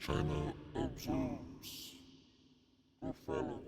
China observes with fellow.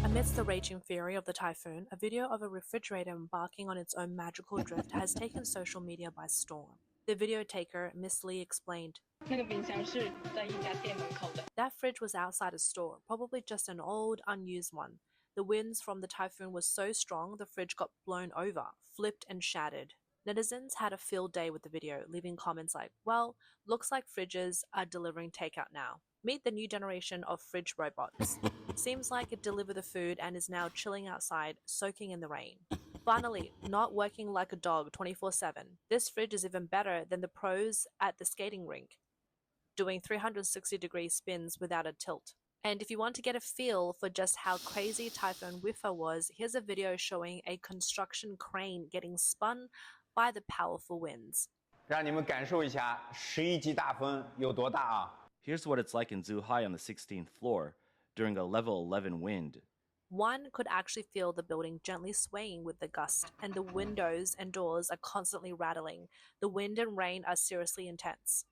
Amidst the raging fury of the typhoon, a video of a refrigerator embarking on its own magical drift has taken social media by storm. The video taker, Miss Lee, explained, That fridge was outside a store, probably just an old, unused one. The winds from the typhoon were so strong the fridge got blown over, flipped and shattered. Netizens had a field day with the video, leaving comments like, well, looks like fridges are delivering takeout now. Meet the new generation of fridge robots. Seems like it delivered the food and is now chilling outside, soaking in the rain. Finally, not working like a dog 24/7. This fridge is even better than the pros at the skating rink, doing 360-degree spins without a tilt. And if you want to get a feel for just how crazy Typhoon Wifa was, here's a video showing a construction crane getting spun by the powerful winds. 让你们感受一下11级大风有多大啊！ Here's what it's like in Zhuhai on the 16th floor during a level 11 wind. One could actually feel the building gently swaying with the gust, and the windows and doors are constantly rattling. The wind and rain are seriously intense.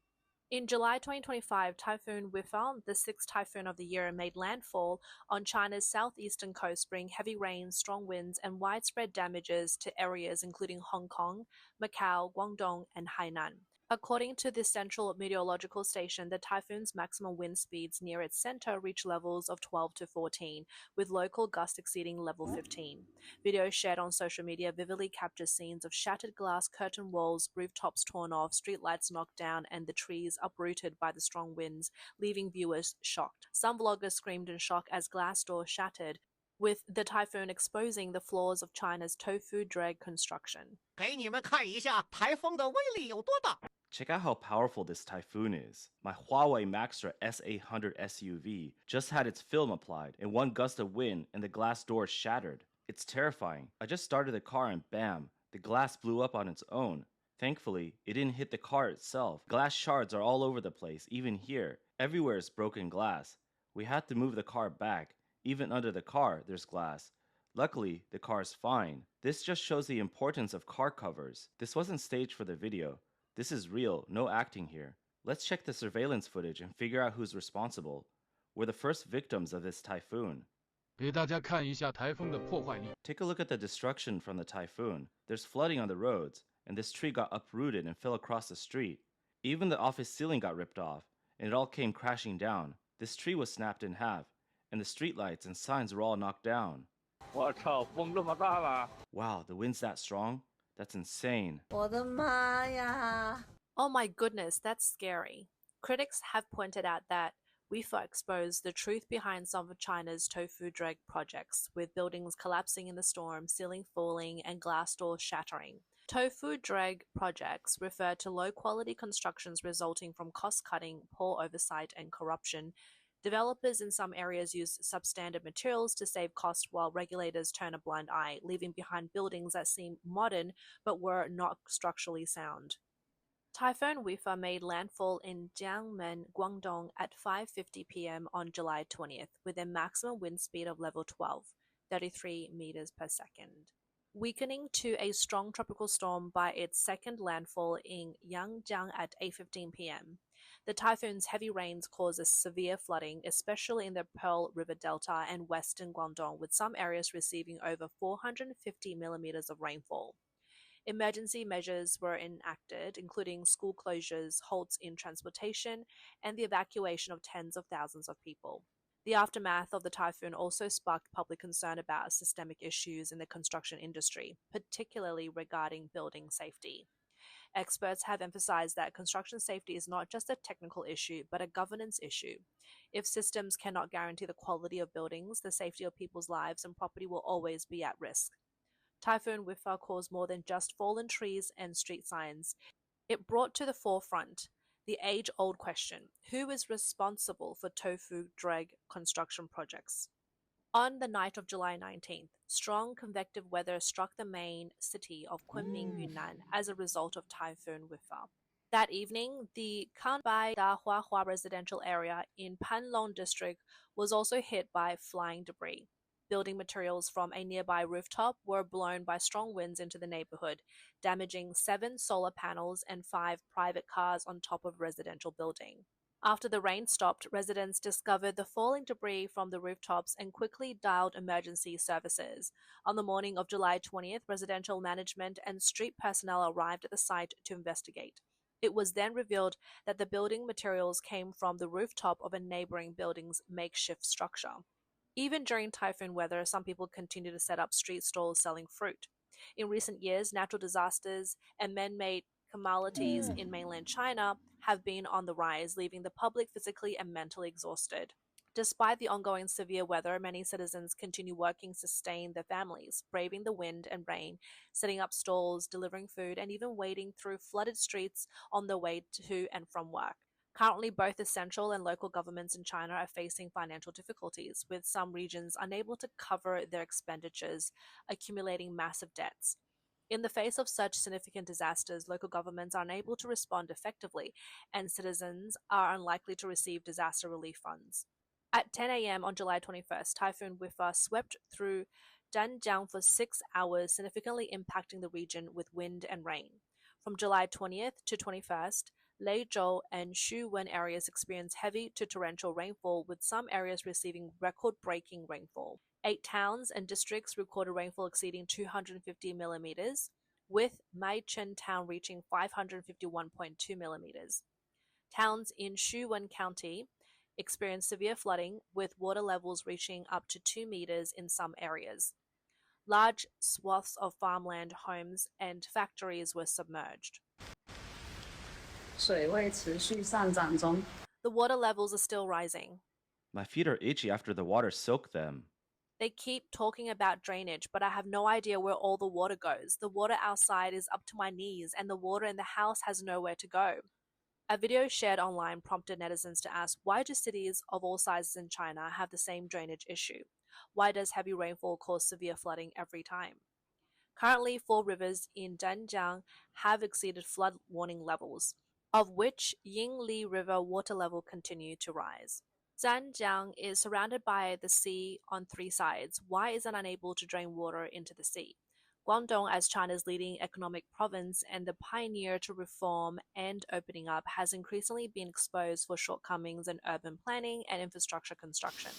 In July 2025, Typhoon Wifa, the sixth typhoon of the year, made landfall on China's southeastern coast, bringing heavy rains, strong winds, and widespread damages to areas including Hong Kong, Macau, Guangdong, and Hainan. According to the Central Meteorological Station, the typhoon's maximum wind speeds near its center reach levels of 12 to 14, with local gusts exceeding level 15. Videos shared on social media vividly capture scenes of shattered glass curtain walls, rooftops torn off, streetlights knocked down, and the trees uprooted by the strong winds, leaving viewers shocked. Some vloggers screamed in shock as glass doors shattered, with the typhoon exposing the flaws of China's tofu dreg construction. 给你们看一下台风的威力有多大。 Check out how powerful this typhoon is. My Huawei Maxtra S800 SUV just had its film applied, and one gust of wind and the glass door shattered. It's terrifying. I just started the car and bam, the glass blew up on its own. Thankfully, it didn't hit the car itself. Glass shards are all over the place, even here. Everywhere is broken glass. We had to move the car back. Even under the car, there's glass. Luckily, the car is fine. This just shows the importance of car covers. This wasn't staged for the video. This is real, no acting here. Let's check the surveillance footage and figure out who's responsible. We're the first victims of this typhoon. 给大家看一下台风的破坏力。 Take a look at the destruction from the typhoon. There's flooding on the roads, and this tree got uprooted and fell across the street. Even the office ceiling got ripped off, and it all came crashing down. This tree was snapped in half, and the streetlights and signs were all knocked down. 我操，风这么大吗？ Wow, the wind's that strong? That's insane. 我的妈呀! Oh my goodness, that's scary. Critics have pointed out that Wifa exposed the truth behind some of China's tofu dreg projects, with buildings collapsing in the storm, ceiling falling, and glass doors shattering. Tofu dreg projects refer to low-quality constructions resulting from cost-cutting, poor oversight, and corruption. Developers in some areas use substandard materials to save costs while regulators turn a blind eye, leaving behind buildings that seem modern but were not structurally sound. Typhoon Wifa made landfall in Jiangmen, Guangdong at 5:50 p.m. on July 20th, with a maximum wind speed of level 12, 33 meters per second. Weakening to a strong tropical storm by its second landfall in Yangjiang at 8:15 p.m. The typhoon's heavy rains caused severe flooding, especially in the Pearl River Delta and western Guangdong, with some areas receiving over 450 millimeters of rainfall. Emergency measures were enacted, including school closures, halts in transportation, and the evacuation of tens of thousands of people. The aftermath of the typhoon also sparked public concern about systemic issues in the construction industry, particularly regarding building safety. Experts have emphasized that construction safety is not just a technical issue, but a governance issue. If systems cannot guarantee the quality of buildings, the safety of people's lives and property will always be at risk. Typhoon Wifa caused more than just fallen trees and street signs. It brought to the forefront The age-old question: who is responsible for tofu dreg construction projects? On the night of July 19th, strong convective weather struck the main city of Kunming, Yunnan, as a result of Typhoon Wifa. That evening, the Kanbai Dahuahua residential area in Panlong district was also hit by flying debris. Building materials from a nearby rooftop were blown by strong winds into the neighborhood, damaging 7 solar panels and 5 private cars on top of residential building. After the rain stopped, residents discovered the falling debris from the rooftops and quickly dialed emergency services. On the morning of July 20th, residential management and street personnel arrived at the site to investigate. It was then revealed that the building materials came from the rooftop of a neighboring building's makeshift structure. Even during typhoon weather, some people continue to set up street stalls selling fruit. In recent years, natural disasters and man-made calamities in mainland China have been on the rise, leaving the public physically and mentally exhausted. Despite the ongoing severe weather, many citizens continue working to sustain their families, braving the wind and rain, setting up stalls, delivering food, and even wading through flooded streets on their way to and from work. Currently, both the central and local governments in China are facing financial difficulties, with some regions unable to cover their expenditures, accumulating massive debts. In the face of such significant disasters, local governments are unable to respond effectively, and citizens are unlikely to receive disaster relief funds. At 10 a.m. on July 21st, Typhoon Wifa swept through Zhanjiang for 6 hours, significantly impacting the region with wind and rain. From July 20th to 21st, Leizhou and Xuwen areas experienced heavy to torrential rainfall, with some areas receiving record-breaking rainfall. 8 towns and districts recorded rainfall exceeding 250 millimeters, with Maichen town reaching 551.2 millimeters. Towns in Xuwen County experienced severe flooding, with water levels reaching up to 2 meters in some areas. Large swaths of farmland, homes, and factories were submerged. 水位持续上涨中。 The water levels are still rising. My feet are itchy after the water soaked them. They keep talking about drainage, but I have no idea where all the water goes. The water outside is up to my knees, and the water in the house has nowhere to go. A video shared online prompted netizens to ask, why do cities of all sizes in China have the same drainage issue? Why does heavy rainfall cause severe flooding every time? Currently, 4 rivers in Zhanjiang have exceeded flood warning levels, of which Yingli River water level continue to rise. Zhanjiang is surrounded by the sea on 3 sides. Why is it unable to drain water into the sea? Guangdong, as China's leading economic province and the pioneer to reform and opening up, has increasingly been exposed for shortcomings in urban planning and infrastructure construction.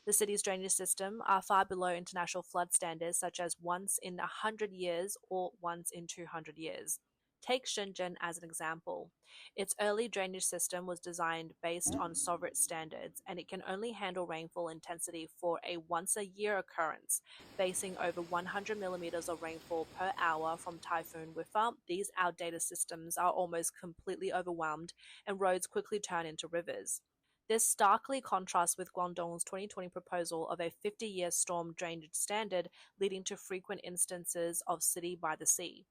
The city's drainage system are far below international flood standards, such as once in 100 years or once in 200 years. Take Shenzhen as an example. Its early drainage system was designed based on Soviet standards, and it can only handle rainfall intensity for a once-a-year occurrence. Facing over 100 millimeters of rainfall per hour from Typhoon Wifa, these outdated systems are almost completely overwhelmed, and roads quickly turn into rivers. This starkly contrasts with Guangdong's 2020 proposal of a 50-year storm drainage standard, leading to frequent instances of city by the sea.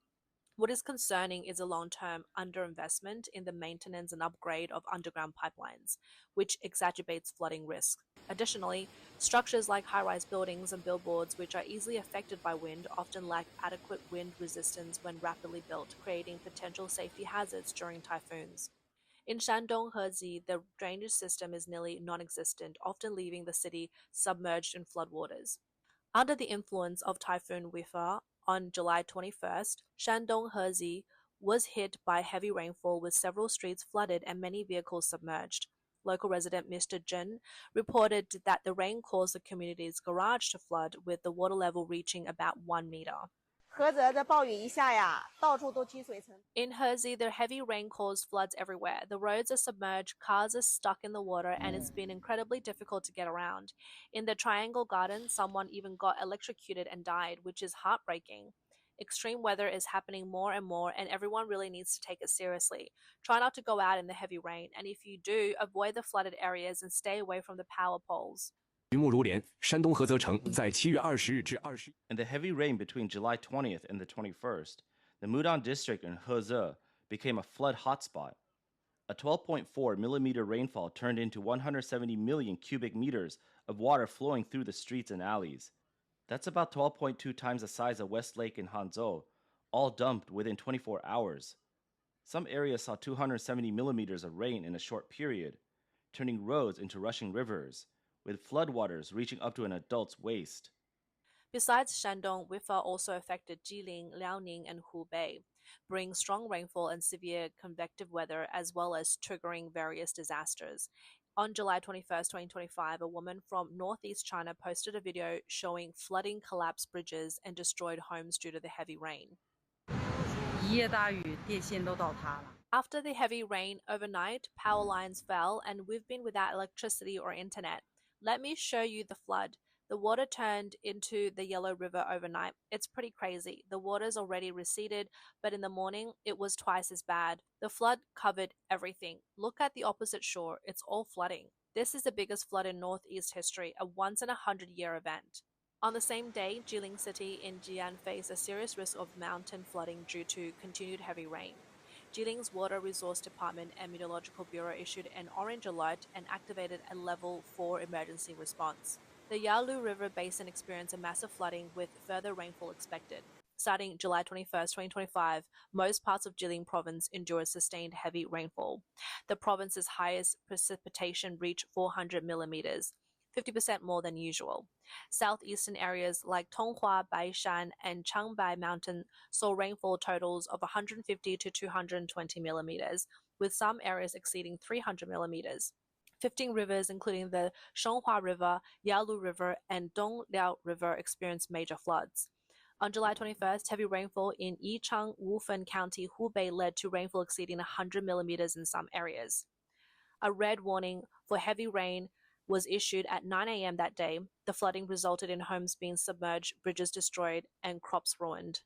What is concerning is a long-term underinvestment in the maintenance and upgrade of underground pipelines, which exacerbates flooding risk. Additionally, structures like high-rise buildings and billboards, which are easily affected by wind, often lack adequate wind resistance when rapidly built, creating potential safety hazards during typhoons. In Shandong Hezi, the drainage system is nearly non-existent, often leaving the city submerged in floodwaters. Under the influence of Typhoon Wifa, on July 21st, Shandong Hezi was hit by heavy rainfall, with several streets flooded and many vehicles submerged. Local resident Mr. Zhen reported that the rain caused the community's garage to flood, with the water level reaching about 1 meter. In Hezi, the heavy rain caused floods everywhere. The roads are submerged, cars are stuck in the water, and it's been incredibly difficult to get around. In the Triangle Garden, someone even got electrocuted and died, which is heartbreaking. Extreme weather is happening more and more, and everyone really needs to take it seriously. Try not to go out in the heavy rain, and if you do, avoid the flooded areas and stay away from the power poles. 云雾如帘，山东菏泽城在7月20日至20。In the heavy rain between July 20th and the 21st, the Mudang district in Heze became a flood hotspot. A 12.4 millimeter rainfall turned into 170 million cubic meters of water flowing through the streets and alleys. That's about 12.2 times the size of West Lake in Hangzhou, all dumped within 24 hours. Some areas saw 270 millimeters of rain in a short period, turning roads into rushing rivers, with floodwaters reaching up to an adult's waist. Besides Shandong, Wiffa also affected Jilin, Liaoning, and Hubei, bringing strong rainfall and severe convective weather, as well as triggering various disasters. On July 21st, 2025, a woman from northeast China posted a video showing flooding collapsed bridges and destroyed homes due to the heavy rain. 一夜大雨，电线都倒塌了。 After the heavy rain overnight, power lines fell and we've been without electricity or internet. Let me show you the flood. The water turned into the Yellow River overnight. It's pretty crazy. The water's already receded, but in the morning, it was twice as bad. The flood covered everything. Look at the opposite shore. It's all flooding. This is the biggest flood in Northeast history, a once-in-a-100-year event. On the same day, Jilin City in Jian faced a serious risk of mountain flooding due to continued heavy rain. Jilin's Water Resource Department and Meteorological Bureau issued an orange alert and activated a level 4 emergency response. The Yalu River Basin experienced a massive flooding with further rainfall expected. Starting July 21st, 2025, most parts of Jilin province endured sustained heavy rainfall. The province's highest precipitation reached 400 millimeters, 50% more than usual. Southeastern areas like Tonghua, Baishan, and Changbai Mountain saw rainfall totals of 150 to 220 millimeters, with some areas exceeding 300 millimeters. 15 rivers, including the Shenghua River, Yalu River, and Dongliao River, experienced major floods. On July 21st, heavy rainfall in Yichang, Wufen County, Hubei led to rainfall exceeding 100 millimeters in some areas. A red warning for heavy rain was issued at 9 a.m. that day. The flooding resulted in homes being submerged, bridges destroyed, and crops ruined.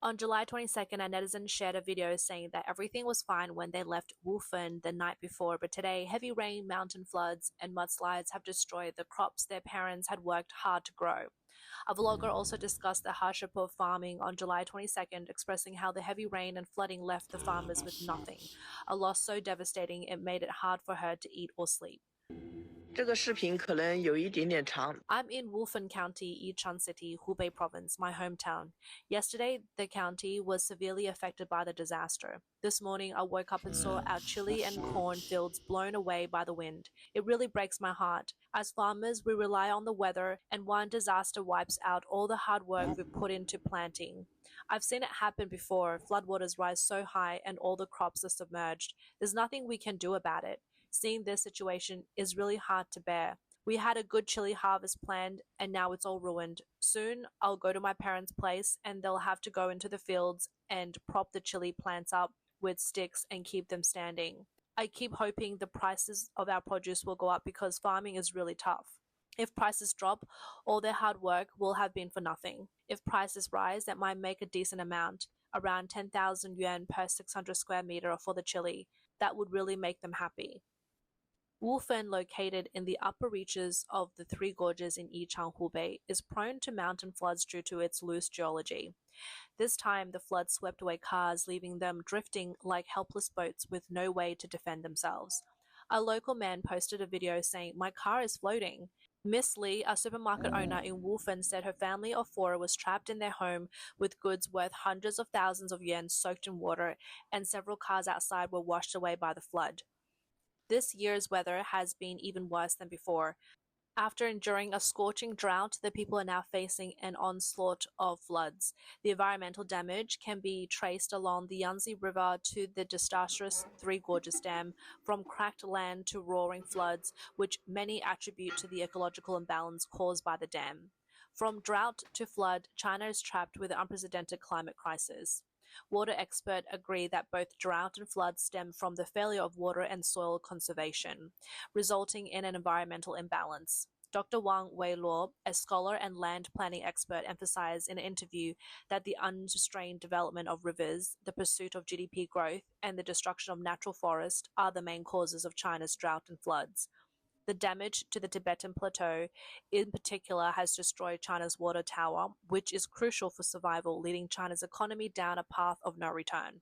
On July 22nd, a netizen shared a video saying that everything was fine when they left Wufen the night before, but today, heavy rain, mountain floods, and mudslides have destroyed the crops their parents had worked hard to grow. A vlogger also discussed the hardship of farming on July 22nd, expressing how the heavy rain and flooding left the farmers with nothing, a loss so devastating it made it hard for her to eat or sleep. 这个视频可能有一点点长。 I'm in Wufen County, Yichang City, Hubei Province, my hometown. Yesterday, the county was severely affected by the disaster. This morning, I woke up and saw our chili and corn fields blown away by the wind. It really breaks my heart. As farmers, we rely on the weather, and one disaster wipes out all the hard work we put into planting. I've seen it happen before. Floodwaters rise so high and all the crops are submerged. There's nothing we can do about it. Seeing this situation is really hard to bear. We had a good chili harvest planned and now it's all ruined. Soon I'll go to my parents' place and they'll have to go into the fields and prop the chili plants up with sticks and keep them standing. I keep hoping the prices of our produce will go up because farming is really tough. If prices drop, all their hard work will have been for nothing. If prices rise, that might make a decent amount, around 10,000 yuan per 600 square meter for the chili. That would really make them happy. Wufen, located in the upper reaches of the Three Gorges in Yichang, Hubei, is prone to mountain floods due to its loose geology. This time, the flood swept away cars, leaving them drifting like helpless boats with no way to defend themselves. A local man posted a video saying, "My car is floating." Miss Lee, a supermarket owner in Wufen, said her family of 4 was trapped in their home with goods worth hundreds of thousands of yuan soaked in water, and several cars outside were washed away by the flood. This year's weather has been even worse than before. After enduring a scorching drought, the people are now facing an onslaught of floods. The environmental damage can be traced along the Yangtze River to the disastrous Three Gorges Dam, from cracked land to roaring floods, which many attribute to the ecological imbalance caused by the dam. From drought to flood, China is trapped with an unprecedented climate crisis. Water experts agree that both drought and flood stem from the failure of water and soil conservation, resulting in an environmental imbalance. Dr. Wang Weiluo, a scholar and land planning expert, emphasized in an interview that the unrestrained development of rivers, the pursuit of GDP growth, and the destruction of natural forests are the main causes of China's drought and floods. The damage to the Tibetan Plateau, in particular, has destroyed China's water tower, which is crucial for survival, leading China's economy down a path of no return.